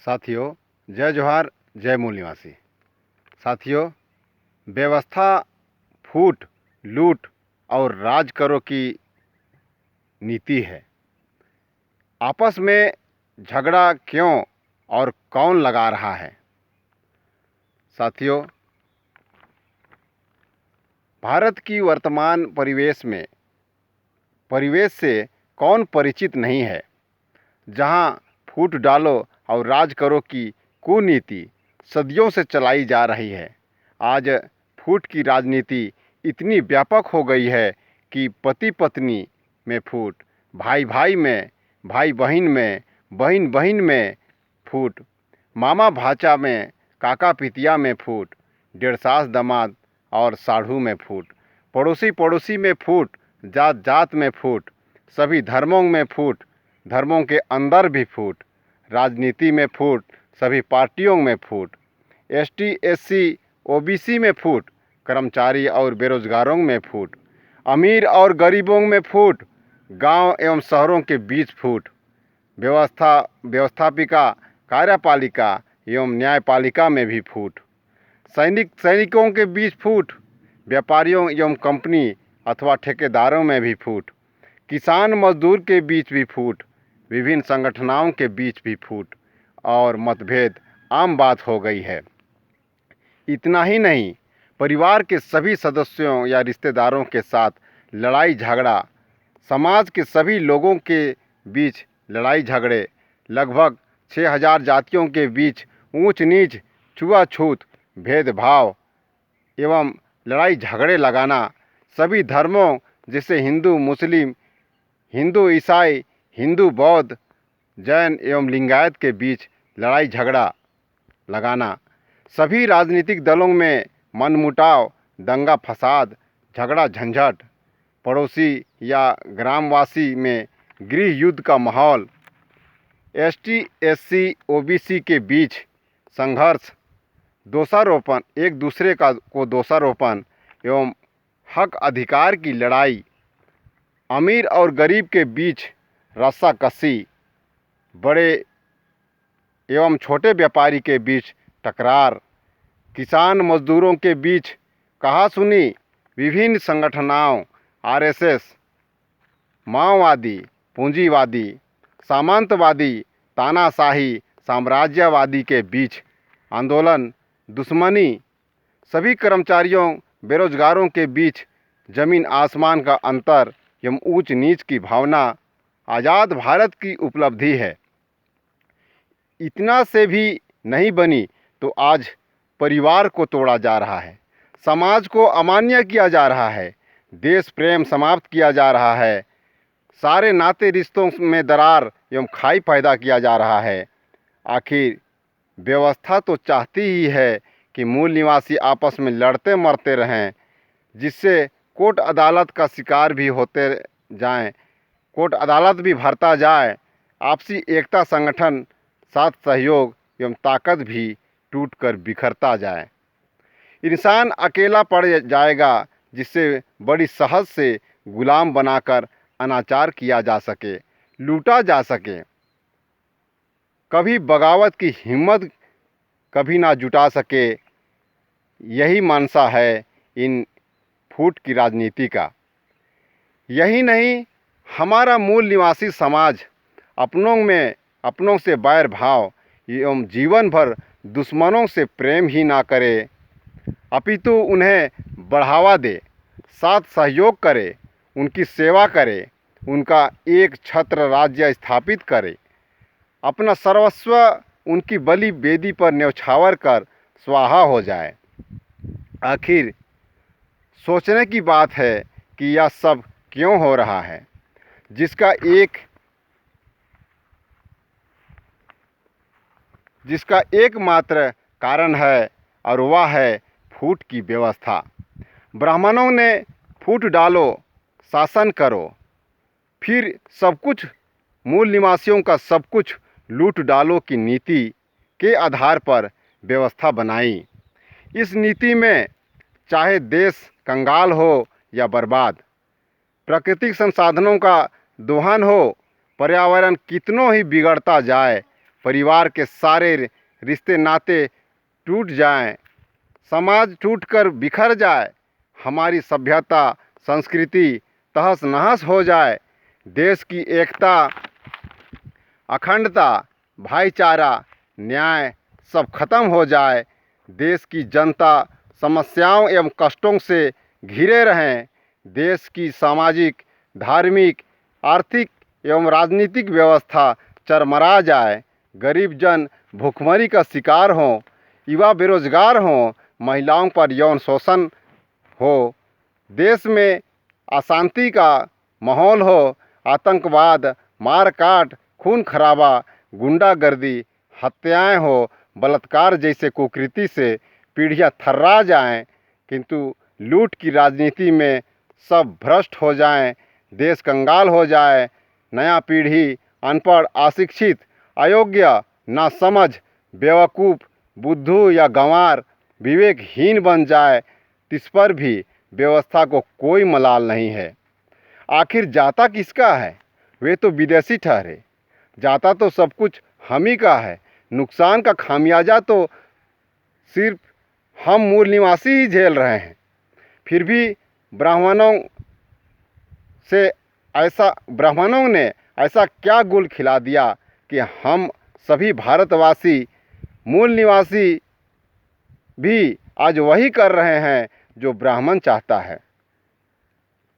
साथियों, जय जोहार, जय मूल निवासी। साथियों, व्यवस्था फूट, लूट और राज करो की नीति है। आपस में झगड़ा क्यों और कौन लगा रहा है? साथियों, भारत की वर्तमान परिवेश से कौन परिचित नहीं है, जहां फूट डालो और राज करो की कुनीति सदियों से चलाई जा रही है। आज फूट की राजनीति इतनी व्यापक हो गई है कि पति पत्नी में फूट, भाई भाई में, भाई बहन में, बहन बहन में फूट, मामा भाचा में, काका पितिया में फूट, डेढ़ सास दामाद और साढ़ू में फूट, पड़ोसी पड़ोसी में फूट, जात जात में फूट, सभी धर्मों में फूट, धर्मों के अंदर भी फूट, राजनीति में फूट, सभी पार्टियों में फूट, एसटी एससी ओबीसी में फूट, कर्मचारी और बेरोजगारों में फूट, अमीर और गरीबों में फूट, गांव एवं शहरों के बीच फूट, व्यवस्थापिका, कार्यपालिका एवं न्यायपालिका में भी फूट, सैनिकों के बीच फूट, व्यापारियों एवं कंपनी अथवा ठेकेदारों में भी फूट, किसान मजदूर के बीच भी फूट, विभिन्न संगठनों के बीच भी फूट और मतभेद आम बात हो गई है। इतना ही नहीं, परिवार के सभी सदस्यों या रिश्तेदारों के साथ लड़ाई झगड़ा, समाज के सभी लोगों के बीच लड़ाई झगड़े, लगभग 6000 जातियों के बीच ऊंच नीच, छुआछूत, भेदभाव एवं लड़ाई झगड़े लगाना, सभी धर्मों जैसे हिंदू मुस्लिम, हिंदू ईसाई, हिंदू बौद्ध, जैन एवं लिंगायत के बीच लड़ाई झगड़ा लगाना, सभी राजनीतिक दलों में मनमुटाव, दंगा फसाद, झगड़ा झंझट, पड़ोसी या ग्रामवासी में गृह युद्ध का माहौल, एसटी एससी ओबीसी के बीच संघर्ष, दोषारोपण, एक दूसरे को दोषारोपण एवं हक अधिकार की लड़ाई, अमीर और गरीब के बीच रस्साकसी, बड़े एवं छोटे व्यापारी के बीच टकरार, किसान मजदूरों के बीच कहासुनी, विभिन्न संगठनों आरएसएस, माओवादी, पूंजीवादी, सामंतवादी, तानाशाही, साम्राज्यवादी के बीच आंदोलन, दुश्मनी, सभी कर्मचारियों बेरोजगारों के बीच जमीन आसमान का अंतर एवं ऊंच नीच की भावना आज़ाद भारत की उपलब्धि है। इतना से भी नहीं बनी तो आज परिवार को तोड़ा जा रहा है, समाज को अमान्य किया जा रहा है, देश प्रेम समाप्त किया जा रहा है, सारे नाते रिश्तों में दरार एवं खाई पैदा किया जा रहा है। आखिर व्यवस्था तो चाहती ही है कि मूल निवासी आपस में लड़ते मरते रहें, जिससे कोर्ट अदालत का शिकार भी होते जाएं, कोर्ट अदालत भी भरता जाए, आपसी एकता, संगठन, साथ सहयोग एवं ताकत भी टूटकर बिखरता जाए। इंसान अकेला पड़ जाएगा, जिससे बड़ी सहज से गुलाम बनाकर अनाचार किया जा सके, लूटा जा सके। कभी बगावत की हिम्मत कभी ना जुटा सके। यही मंशा है इन फूट की राजनीति का। यही नहीं, हमारा मूल निवासी समाज अपनों से बैर भाव एवं जीवन भर दुश्मनों से प्रेम ही ना करे, अपितु उन्हें बढ़ावा दे, साथ सहयोग करे, उनकी सेवा करे, उनका एक छत्र राज्य स्थापित करे, अपना सर्वस्व उनकी बलि वेदी पर न्यौछावर कर स्वाहा हो जाए। आखिर सोचने की बात है कि यह सब क्यों हो रहा है, जिसका एकमात्र कारण है और वह है फूट की व्यवस्था। ब्राह्मणों ने फूट डालो, शासन करो, फिर सब कुछ मूल निवासियों का सब कुछ लूट डालो की नीति के आधार पर व्यवस्था बनाई। इस नीति में चाहे देश कंगाल हो या बर्बाद, प्राकृतिक संसाधनों का दोहन हो, पर्यावरण कितनों ही बिगड़ता जाए, परिवार के सारे रिश्ते नाते टूट जाएं, समाज टूटकर बिखर जाए, हमारी सभ्यता संस्कृति तहस नहस हो जाए, देश की एकता अखंडता भाईचारा न्याय सब खत्म हो जाए, देश की जनता समस्याओं एवं कष्टों से घिरे रहें, देश की सामाजिक धार्मिक आर्थिक एवं राजनीतिक व्यवस्था चरमरा जाए, गरीब जन भूखमरी का शिकार हों, युवा बेरोजगार हों, महिलाओं पर यौन शोषण हो, देश में अशांति का माहौल हो, आतंकवाद मारकाट खून खराबा गुंडागर्दी हत्याएं हो, बलात्कार जैसे कुकृति से पीढ़ियां थर्रा जाएं, किंतु लूट की राजनीति में सब भ्रष्ट हो जाएं, देश कंगाल हो जाए, नया पीढ़ी अनपढ़ अशिक्षित अयोग्य नासमझ बेवकूफ़ बुद्धू या गंवार विवेकहीन बन जाए, इस पर भी व्यवस्था को कोई मलाल नहीं है। आखिर जाता किसका है? वे तो विदेशी ठहरे, जाता तो सब कुछ हम ही का है, नुकसान का खामियाजा तो सिर्फ हम मूल निवासी ही झेल रहे हैं। फिर भी ब्राह्मणों ने ऐसा क्या गुल खिला दिया कि हम सभी भारतवासी मूल निवासी भी आज वही कर रहे हैं जो ब्राह्मण चाहता है।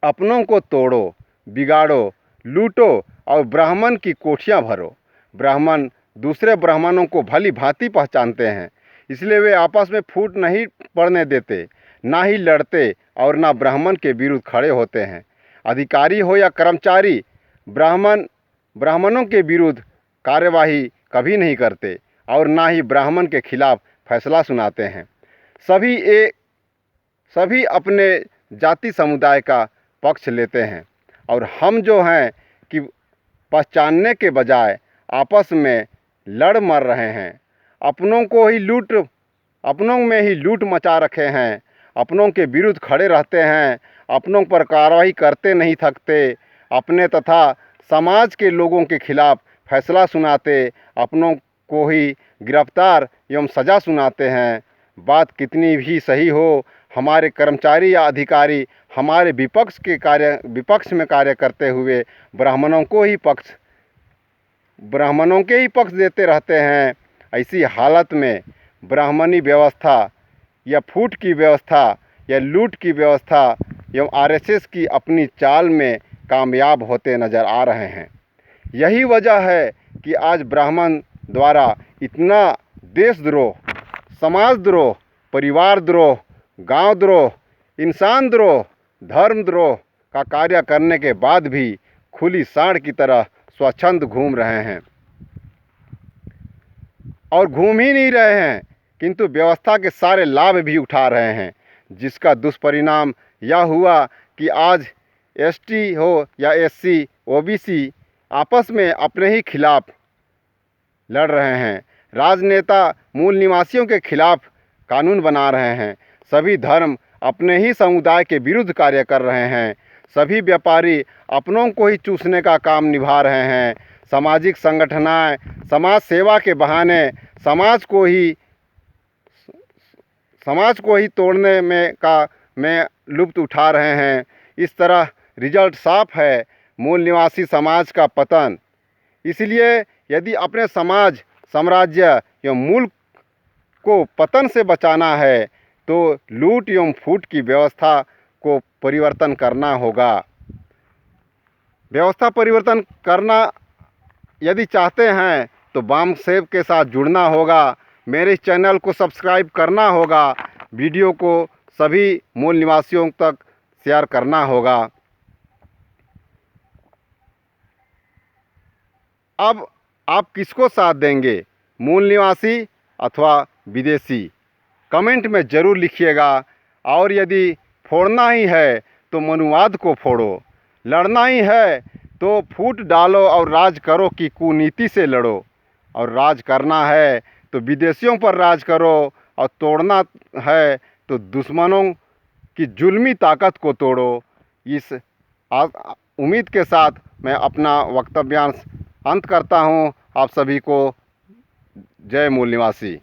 अपनों को तोड़ो, बिगाड़ो, लूटो और ब्राह्मण की कोठियाँ भरो। ब्राह्मण दूसरे ब्राह्मणों को भली भांति पहचानते हैं, इसलिए वे आपस में फूट नहीं पड़ने देते, ना ही लड़ते और ना ब्राह्मण के विरुद्ध खड़े होते हैं। अधिकारी हो या कर्मचारी, ब्राह्मणों के विरुद्ध कार्यवाही कभी नहीं करते और ना ही ब्राह्मण के खिलाफ फैसला सुनाते हैं। सभी अपने जाति समुदाय का पक्ष लेते हैं और हम जो हैं कि पहचानने के बजाय आपस में लड़ मर रहे हैं। अपनों में ही लूट मचा रखे हैं, अपनों के विरुद्ध खड़े रहते हैं, अपनों पर कार्रवाई करते नहीं थकते, अपने तथा समाज के लोगों के खिलाफ फैसला सुनाते, अपनों को ही गिरफ्तार एवं सज़ा सुनाते हैं। बात कितनी भी सही हो, हमारे कर्मचारी या अधिकारी हमारे विपक्ष में कार्य करते हुए ब्राह्मणों के ही पक्ष देते रहते हैं। ऐसी हालत में ब्राह्मणी व्यवस्था या फूट की व्यवस्था या लूट की व्यवस्था एवं आरएसएस की अपनी चाल में कामयाब होते नज़र आ रहे हैं। यही वजह है कि आज ब्राह्मण द्वारा इतना देशद्रोह, समाजद्रोह, परिवार द्रोह, गांव द्रोह, इंसान द्रोह, धर्म द्रोह का कार्य करने के बाद भी खुली सांड की तरह स्वच्छंद घूम रहे हैं और घूम ही नहीं रहे हैं, किंतु व्यवस्था के सारे लाभ भी उठा रहे हैं, जिसका दुष्परिणाम यह हुआ कि आज एसटी हो या एससी, ओबीसी आपस में अपने ही खिलाफ लड़ रहे हैं। राजनेता मूल निवासियों के खिलाफ कानून बना रहे हैं। सभी धर्म अपने ही समुदाय के विरुद्ध कार्य कर रहे हैं। सभी व्यापारी अपनों को ही चूसने का काम निभा रहे हैं। सामाजिक संगठनाएं समाज सेवा के बहाने समाज को ही तोड़ने में लुत्फ उठा रहे हैं। इस तरह रिजल्ट साफ है, मूल निवासी समाज का पतन। इसलिए यदि अपने समाज, साम्राज्य एवं मुल्क को पतन से बचाना है तो लूट एवं फूट की व्यवस्था को परिवर्तन करना होगा। व्यवस्था परिवर्तन करना यदि चाहते हैं तो बाम सेव के साथ जुड़ना होगा, मेरे चैनल को सब्सक्राइब करना होगा, वीडियो को सभी मूल निवासियों तक शेयर करना होगा। अब आप किसको साथ देंगे, मूल निवासी अथवा विदेशी? कमेंट में ज़रूर लिखिएगा। और यदि फोड़ना ही है तो मनुवाद को फोड़ो, लड़ना ही है तो फूट डालो और राज करो की कुनीति से लड़ो, और राज करना है तो विदेशियों पर राज करो, और तोड़ना है तो दुश्मनों की जुल्मी ताकत को तोड़ो। इस उम्मीद के साथ मैं अपना वक्तव्यांश अंत करता हूँ। आप सभी को जय मूल निवासी।